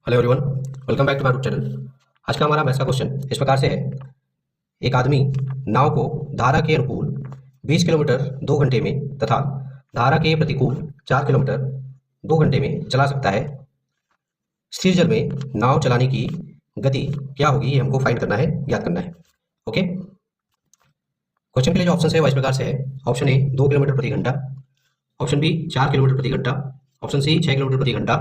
Hello everyone, welcome back to my YouTube channel. आज का हमारा मैथ्स का क्वेश्चन इस प्रकार से है। एक आदमी नाव को धारा के अनुकूल 20 किलोमीटर 2 घंटे में तथा धारा के प्रतिकूल 4 किलोमीटर 2 घंटे में चला सकता है। स्थिर जल में नाव चलाने की गति क्या होगी, ये हमको फाइंड करना है, याद करना है। ओके, क्वेश्चन के लिए जो ऑप्शन है वो इस प्रकार से है। ऑप्शन ए 2 किलोमीटर प्रति घंटा, ऑप्शन बी 4 किलोमीटर प्रति घंटा, ऑप्शन सी 6 किलोमीटर प्रति घंटा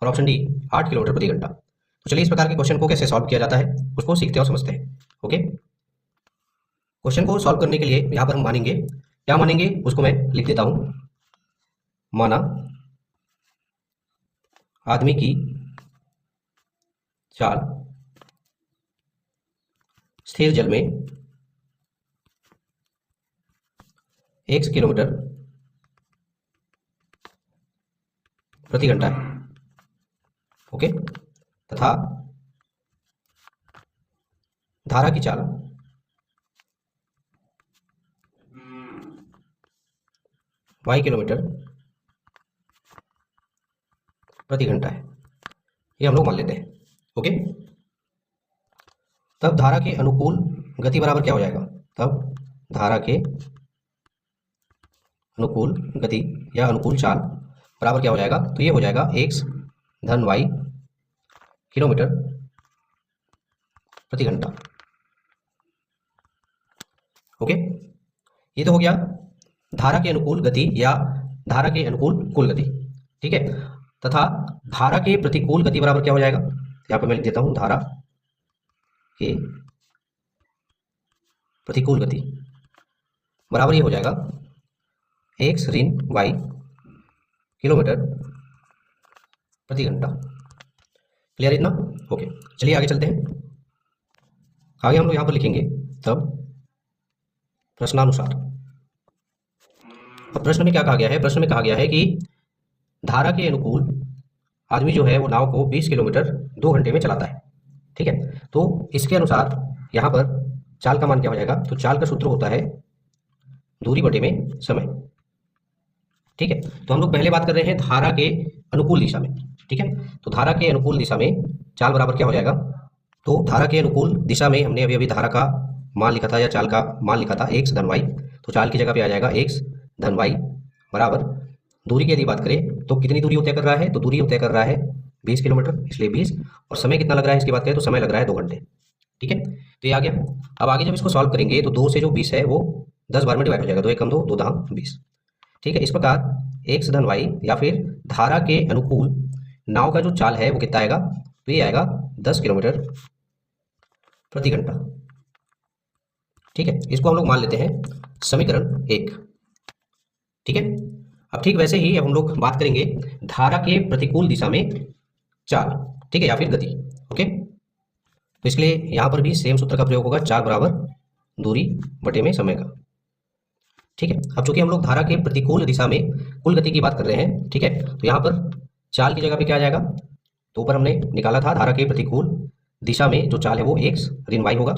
और ऑप्शन डी 8 किलोमीटर प्रति घंटा। तो चलिए इस प्रकार के क्वेश्चन को कैसे सॉल्व किया जाता है उसको सीखते और समझते हैं। ओके, क्वेश्चन को सॉल्व करने के लिए यहाँ पर हम मानेंगे, क्या मानेंगे उसको मैं लिख देता हूं। माना आदमी की चाल स्थिर जल में 1 किलोमीटर प्रति घंटा है। ओके, तथा धारा की चाल y किलोमीटर प्रति घंटा है, ये हम लोग मान लेते हैं। ओके, तब धारा के अनुकूल गति बराबर क्या हो जाएगा, तब धारा के अनुकूल गति या अनुकूल चाल बराबर क्या हो जाएगा, तो ये हो जाएगा x धन y किलोमीटर प्रति घंटा। ओके, ये तो हो गया धारा के अनुकूल गति या धारा के अनुकूल कुल गति। ठीक है, तथा धारा के प्रतिकूल गति बराबर क्या हो जाएगा, यहाँ पे मैं लिख देता हूं, धारा के प्रतिकूल गति बराबर ये हो जाएगा x ऋण y किलोमीटर प्रति घंटा। क्लियर इतना? ओके, चलिए आगे चलते हैं। आगे हम लोग यहाँ पर लिखेंगे तब प्रश्नानुसार। अब प्रश्न में क्या कहा गया है, प्रश्न में कहा गया है कि धारा के अनुकूल आदमी जो है वो नाव को 20 किलोमीटर 2 घंटे में चलाता है। ठीक है, तो इसके अनुसार यहाँ पर चाल का मान क्या हो जाएगा, तो चाल का सूत्र होता है दूरी बटे में समय। ठीक है, तो हम लोग पहले बात कर रहे हैं धारा के अनुकूल दिशा में। ठीक है, तो धारा के अनुकूल दिशा में चाल बराबर क्या हो जाएगा, तो धारा के अनुकूल दिशा में हमने अभी धारा का मान लिखा था या चाल का मान लिखा था x धन y, तो चाल की जगह पे आ जाएगा x धन y बराबर दूरी की यदि बात करें तो कितनी दूरी तय कर रहा है, तो दूरी तय कर रहा है 20 किलोमीटर, इसलिए 20, और समय कितना लग रहा है इसकी बात करें तो समय लग रहा है 2 घंटे। ठीक है, तो ये आ गया। अब आगे जब इसको सॉल्व करेंगे तो 2 से जो 20 है वो 10 बार में डिवाइड हो जाएगा, 2 एकम 2, 2 दाम 20। ठीक है, इस प्रकार x धन y या फिर धारा के अनुकूल नाव का जो चाल है वो कितना आएगा, तो ये आएगा 10 किलोमीटर प्रति घंटा। ठीक है, इसको हम लोग मान लेते हैं समीकरण 1। ठीक है, अब ठीक वैसे ही अब हम लोग बात करेंगे धारा के प्रतिकूल दिशा में चाल, ठीक है, या फिर गति। ओके, तो इसलिए यहां पर भी सेम सूत्र का प्रयोग होगा, चाल बराबर दूरी बटे में समय का। ठीक है, अब चूंकि हम लोग धारा के प्रतिकूल दिशा में कुल गति की बात कर रहे हैं, ठीक है, तो यहाँ पर चाल की जगह पे क्या आ जाएगा, तो ऊपर हमने निकाला था धारा के प्रतिकूल दिशा में जो चाल है वो x ऋण y होगा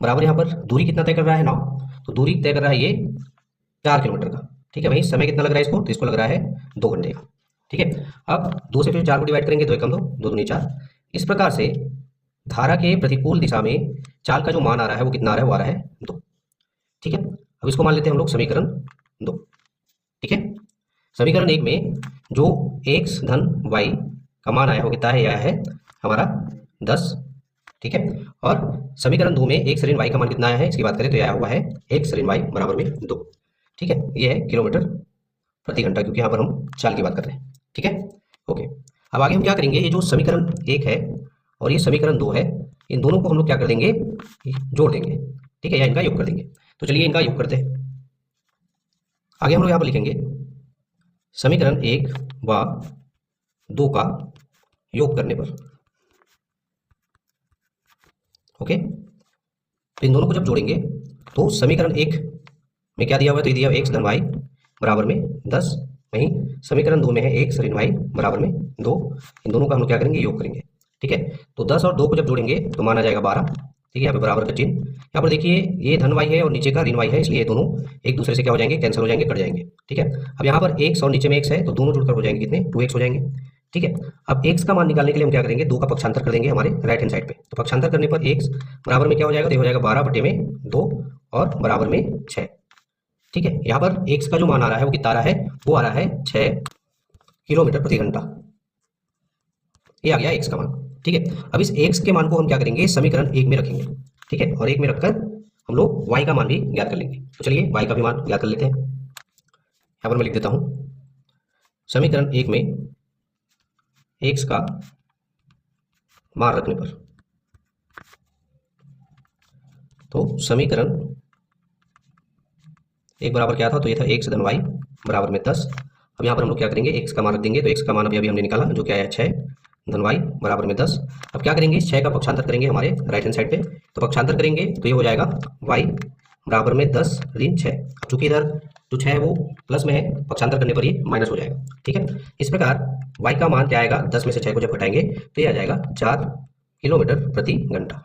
बराबर यहाँ पर दूरी कितना तय कर रहा है नाव, तो दूरी तय कर रहा है ये 4 किलोमीटर का। ठीक है, वहीं समय कितना लग रहा है इसको, तो इसको लग रहा है 2 घंटे का। ठीक है, अब 2 से फिर 4 को डिवाइड करेंगे तो एकम 2, 2 दूनी 4। इस प्रकार से धारा के प्रतिकूल दिशा में चाल का जो मान आ रहा है वो कितना आ रहा है, वो आ रहा है 2। ठीक है, अब इसको मान लेते हैं हम लोग समीकरण 2। ठीक है, समीकरण 1 में जो x धन y का मान आया वो कितना है, यह है हमारा 10। ठीक है, और समीकरण 2 में x ऋण y का मान कितना आया है इसकी बात करें तो यह आया हुआ है x ऋण y बराबर में 2। ठीक है, ये है किलोमीटर प्रति घंटा, क्योंकि यहाँ पर हम चाल की बात कर रहे हैं। ठीक है, ओके, अब आगे हम क्या करेंगे, ये जो समीकरण 1 है और ये समीकरण 2 है, इन दोनों को हम लोग क्या कर देंगे, जोड़ देंगे। ठीक है, या इनका योग कर देंगे। तो चलिए इनका योग करते हैं। आगे हम लोग यहाँ पर लिखेंगे समीकरण 1 व 2 का योग करने पर। ओके, तो इन दोनों को जब जोड़ेंगे तो समीकरण 1 में क्या दिया हुआ है, तो ये दिया x धन y बराबर में 10, वहीं समीकरण 2 में है x ऋण y बराबर में 2। इन दोनों का हम लोग क्या करेंगे, योग करेंगे। ठीक है, तो 10 और 2 को जब जोड़ेंगे तो मान आ जाएगा 12। ठीक है, यहाँ पे बराबर का चिन्ह, यहाँ पर देखिए ये धन y है और नीचे का ऋण y है, इसलिए ये दोनों एक दूसरे से क्या हो जाएंगे, कैंसिल हो जाएंगे, कट जाएंगे। ठीक है, अब यहाँ पर x और नीचे में x है तो दोनों जुड़कर हो जाएंगे कितने, 2x हो जाएंगे। ठीक है। अब x का मान निकालने के लिए हम क्या करेंगे, 2 का पक्षांतर कर देंगे हमारे राइट हैंड साइड पे। तो पक्षांतर करने पर x बराबर में क्या हो जाएगा, तो ये हो जाएगा 12/2 और बराबर में 6। ठीक है, यहाँ पर x का जो मान आ रहा है वो कितना आ रहा है, वो आ रहा है 6 किलोमीटर प्रति घंटा। ये आ गया x का मान। ठीक है, अब इस x के मान को हम क्या करेंगे, समीकरण 1 में रखेंगे। ठीक है, और 1 में रखकर हम लोग y का मान भी ज्ञात कर लेंगे। तो चलिए y का भी मान ज्ञात कर लेते हैं। यहाँ पर मैं लिख देता हूँ, समीकरण 1 में x का मान रखने पर, तो समीकरण 1 बराबर क्या था, तो ये था x धन y बराबर में 10। अब यहाँ पर हम लोग क्या करेंगे, x का मान रख देंगे। तो x का मान अभी हमने निकाला, जो क्या है 6 धन y बराबर में 10। अब क्या करेंगे, 6 का पक्षांतर करेंगे हमारे राइट हैंड साइड पे। तो पक्षांतर करेंगे तो ये हो जाएगा y बराबर में 10 ऋण 6। अब चूंकि इधर जो 6 है वो प्लस में है, पक्षांतर करने पर ये माइनस हो जाएगा। ठीक है, इस प्रकार y का मान क्या आएगा, 10 में से 6 को जब घटाएंगे तो ये आ जाएगा 4 किलोमीटर प्रति घंटा।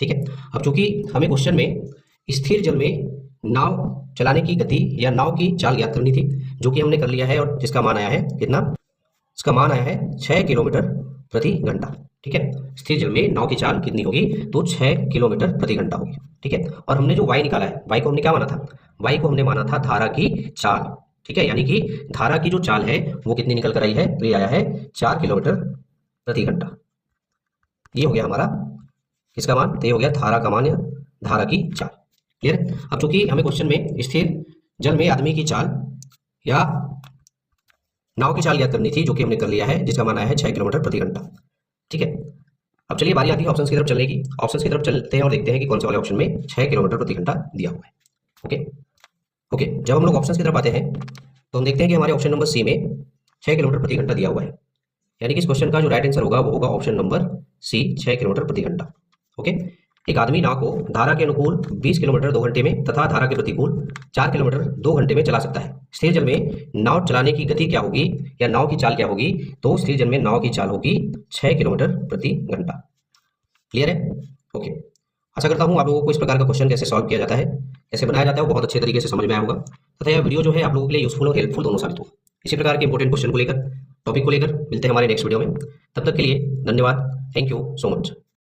ठीक है, अब चूंकि हमें क्वेश्चन में स्थिर जल में नाव चलाने की गति या नाव की चाल ज्ञात करनी थी, जो कि हमने कर लिया है, और जिसका मान आया है कितना, इसका मान आया है 6 किलोमीटर प्रति घंटा। ठीक है, स्थिर जल में नाव की चाल कितनी होगी, तो 6 किलोमीटर प्रति घंटा होगी। ठीक है, और हमने जो y निकाला है, y को हमने क्या माना था, y को हमने माना था धारा की चाल। ठीक है, यानी कि धारा की जो चाल है वो कितनी निकल कर आई है, तो ये आया है 4 किलोमीटर प्रति घंटा। ये हो गया हमारा किसका मान, तो ये हो गया धारा का मान या धारा की चाल। क्लियर है। अब चूंकि हमें क्वेश्चन में स्थिर जल में आदमी की चाल या नाव की चाल ज्ञात करनी थी, जो कि हमने कर लिया है, जिसका मान आया है 6 किलोमीटर प्रति घंटा। ठीक है, अब चलिए बारी आती है ऑप्शन की तरफ चलने की। ऑप्शन की तरफ चलते हैं और देखते हैं कि कौन से वाले ऑप्शन में 6 किलोमीटर प्रति घंटा दिया हुआ है। ओके, जब हम लोग ऑप्शन की तरफ आते हैं तो हम देखते हैं कि हमारे ऑप्शन नंबर सी में 6 किलोमीटर प्रति घंटा दिया हुआ है, यानी कि इस क्वेश्चन का जो राइट आंसर होगा वो होगा ऑप्शन नंबर सी, 6 किलोमीटर प्रति घंटा। ओके, एक आदमी नाव को धारा के अनुकूल 20 किलोमीटर 2 घंटे में तथा धारा के प्रतिकूल 4 किलोमीटर 2 घंटे में चला सकता है। स्थिर जल में नाव चलाने की गति क्या होगी या नाव की चाल क्या होगी, तो स्थिर जल में नाव की चाल होगी 6 किलोमीटर प्रति घंटा। क्लियर है। ओके, आशा करता हूँ आप लोगों को इस प्रकार का क्वेश्चन कैसे सॉल्व किया जाता है, कैसे बनाया जाता है, वो बहुत अच्छे तरीके से समझ में आया होगा तथा यह वीडियो जो है आप लोगों के लिए यूजफुल और हेल्पफुल दोनों साबित हो। इसी प्रकार के इंपॉर्टेंट क्वेश्चन को लेकर, टॉपिक को लेकर मिलते हैं हमारे नेक्स्ट वीडियो में। तब तक के लिए धन्यवाद। Thank you so much.